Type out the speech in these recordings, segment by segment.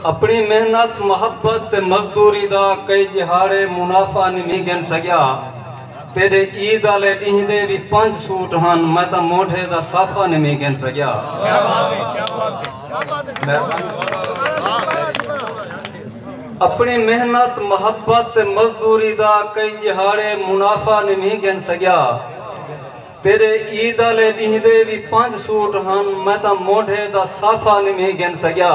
अपनी मेहनत मोहब्बत मजदूरी दा कई दिहाड़े मुनाफा नहीं गिन सकिया। तेरे ईद आले ॾींहं भी 5 सूट हन, मैं तो मोढे दा साफा नहीं गिन सकिया। अपनी मेहनत मोहब्बत मजदूरी दा कई दिहाड़े मुनाफा नहीं गिन सकिया। तेरे ईद आले ॾींहं भी 5 सूट हन, मैं तो मोढे दा साफा नहीं गिन सकिया।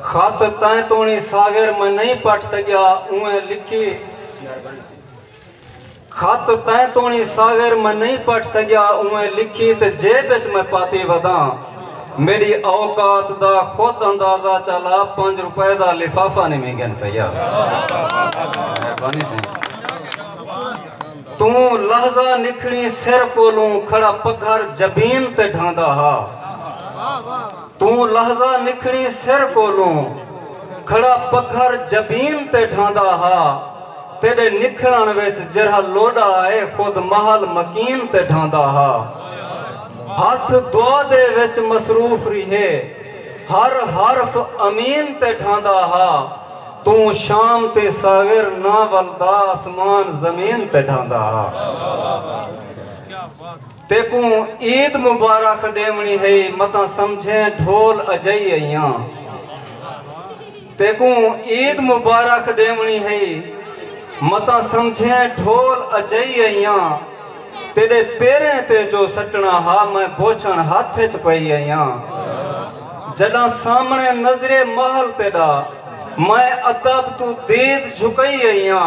खत तैं तोणी सागर में नहीं पढ़ सकिया उए लिखी। खत तैं तोणी सागर में नहीं पढ़ सकिया उए लिखी ते जेब विच मैं पाती वदा। मेरी औकात दा खुद अंदाजा चला, 5 रुपए दा लिफाफा नहीं गिन सकिया। तू लहजा निखड़ी सिर कोलों खड़ा पघर जबीन ते ढांदा हा। तू लहजा निखड़ी सिर कोलों खड़ा पघर जबीन ते ढांदा हा। तेरे निखड़न विच जरा लोड़ा है खुद महल मकीन ते ढांदा हा। हाथ दुआ दे विच मसरूफ रहे हर हरफ अमीन ते ढांदा हा। तू शाम ते सागर ना वलदा आसमान जमीन ते ढांदा हा। तेकू ईद मुबारक देवनी है मता समझे ढोल अजई अइया। तेकू ईद मुबारक देवनी है मता समझे ढोल अजई अइया। तेरे पेरें ते जो सटना हा मैं बोचण हाथ च पई अइया। जदा सामने नजरे महल तेरा मैं अदब तू दीद झुकई अइया।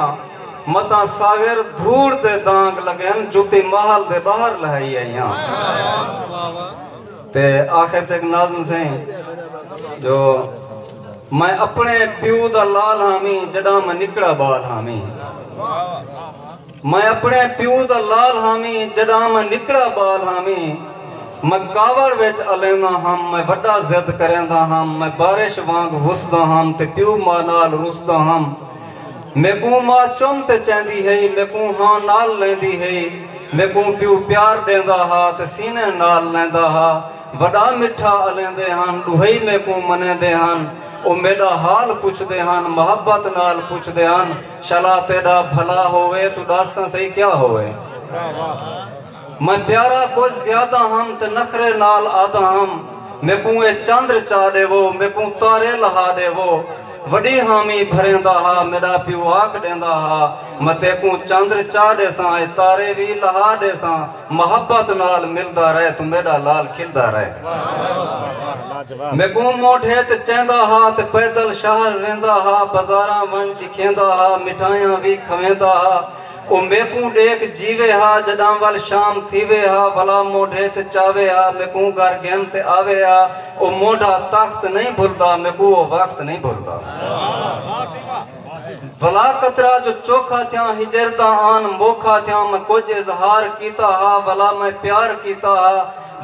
मता सागर धूड़ दे दांग लगन जुती महल दे बाहर लहाई अइया। ते आखिर तक नाज़म से जो मैं अपने प्यू दा लाल हामी जदा मैं निकड़ा बाल हामी। मैं अपने प्यू दा लाल हामी जदा मैं निकड़ा बाल हामी। मैं कावड़ विच अलेना हम मैं वड्डा जिद करेंदा हम। मैं बारिश वांग वसदा हम ते प्यू मां नाल रुसदा हम। मेकू मां चुम ते चैंदी है मेकू हाँ नाल लेंदी है। मेकू प्यू प्यार देंदा हा ते सीने नाल लेंदा हा। वड्डा मिठा अलेंदे हन दुहई मेकू मनेंदे हन। ओ मेरा हाल पुछदे हन मोहब्बत नाल पुछदे हन। शला तेरा भला होवे तू दास्तां सही क्या होवे। मैं प्यारा कुछ ज्यादा हम ते नखरे नाल आदा हम। मेकू ए चंद्र चा देवो मेकू तारे लहा देवो। वडी हामी भरेंदा हा मेरा प्यू आख देंदा हा। मैं तेकू चंद्र चा देसा तारे भी लहा देसा। मोहब्बत नाल मिलदा रहे तू मेरा लाल खिलदा रहे। मेकू मोढे ते चेंदा हा ते पैदल शहर वेंदा हा। बाजारां वन दिखेंदा हा मिठाइयां भी खवेंदा हा। ओ मेकू देख जीवे हा जदां वल शाम थीवे हा। भला मोढे ते चावे हा मेकू घर गेन ते आवे हा। ओ मोढा तख्त नहीं भुलदा मेकू ओ वक्त नहीं भुलदा। भला कतरा जो चोखा थिया हिजरदा आन मोखा थिया मैं कुछ इजहार कीता हा। भला मैं प्यार कीता हा।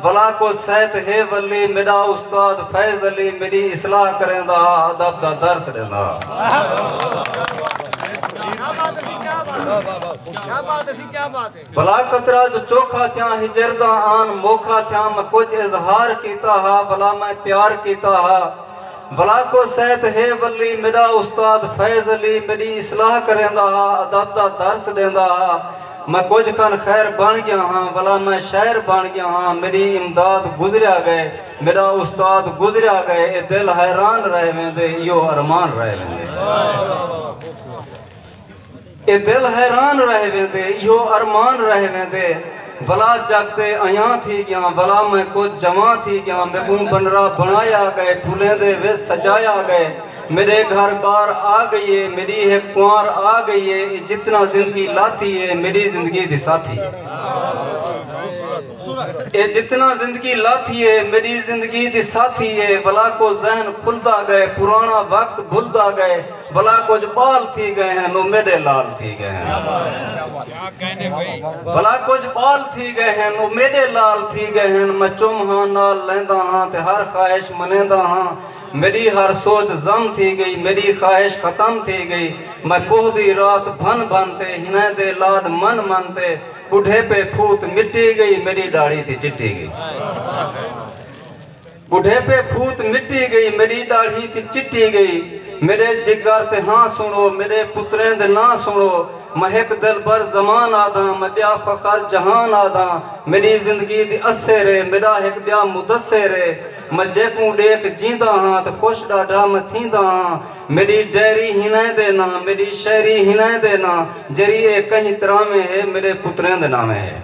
भला को सैत है वली मेरा उस्ताद फैज अली मेरी इस्लाह करेंदा हा अदब दा दर्स देंदा। भला कतरा जो चोखा थिया हिजरदा आन मोखा थिया मैं कुछ इजहार कीता हा। भला मैं प्यार कीता हा। भला को सैत है वली मेरा उस्ताद फैज अली मेरी इस्लाह करेंदा हा अदब दा दर्स देंदा हा। मैं कुछ कन खैर बन गया हाँ भला मैं शायर बन गया हाँ। मेरी इमदाद गुजरिया गए मेरा उस्ताद गुजरिया गए। ए दिल हैरान रह वेंदे यो अरमान रह वेंदे। ए दिल हैरान रह वेंदे यो अरमान रह वेंदे। भला जगते अयां थी गया भला मैं कुछ जमा थी गया। मेकू बनरा बनाया गए फूलें दे वे सजाया गए। मेरे घर बार आ गई है मेरी है कुंवर आ गई है। जितना जिंदगी लाती है मेरी जिंदगी दी साथी। ये जितना जिंदगी लाती है मेरी जिंदगी दी साथी है। भला को जहन खुलदा गए पुराना वक्त भूलदा गए। भला कुछ बाल थी गए हैं नो मेरे लाल थी गए हैं। भला कुछ बाल थी गए हैं नो मेरे लाल थी गए हैं। मैं चुम हाँ नाल लेंदा हाँ ते हर ख्वाहिश मनेंदा हाँ। मेरी हर सोच जम थी गई मेरी ख्वाहिश खत्म थी गई। मैं पोहदी रात भन बनते हिने दे लाड मन मनते। बूढ़े पे फूट मिट्टी गई मेरी दाढ़ी थी चिट्टी गई। बुढ़ेपे फूट मिटी गई, मेरी दाढ़ी थी चिट्टी गई। मेरे जिगर ते हाँ सुनो, मेरे पुत्रें दे ना सुनो। महक दिल बर जमान आदा, मैं ब्या फखर जहान आदा। मेरी जिंदगी दी अस्से रे, मेरा एक ब्या मुदस्से रे। मैं जेकू डेक जींदा हाँ तो खुश डाढ़ा मैं थींदा हाँ। मेरी डेरी हिनाए देना, मेरी शायरी हिनाए देना। जरिए कहीं तरह में है, मेरे पुत्रें दे नामे है।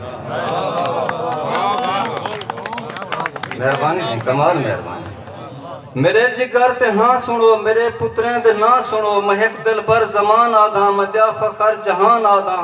मेहरबानी जी, कमाल मेहरबानी। मेरे जिगर ते हाँ सुनो, मेरे पुत्रें दे ना सुनो। महक दिल बर जमान आदा, मैं ब्या फखर जहान आदा।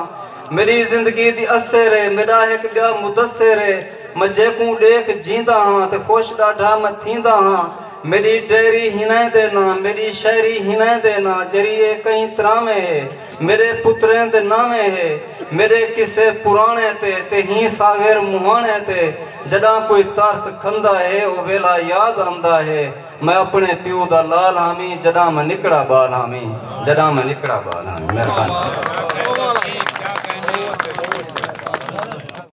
मेरी जिंदगी दी अस्से रे, मेरा एक ब्या मुदस्से रे। मैं जेकू देख जींदा हाँ ते खुश डाढ़ा मैं थींदा हाँ। मेरी डेरी हिनाए देना, मेरी शायरी हिनाए देना। जरिए कहीं तरह में है, मेरे पुत्रें दे नामे है। मेरे किसे पुराने ते ही सागर मुहाने ते। जदा कोई तरस खंदा है, वो वेला याद आंदा है। मैं अपने प्यो दा लाल हामी, जदा मैं निकड़ा बाल हामी, जदा मैं निकड़ा बाल हामी। मेहरबानी।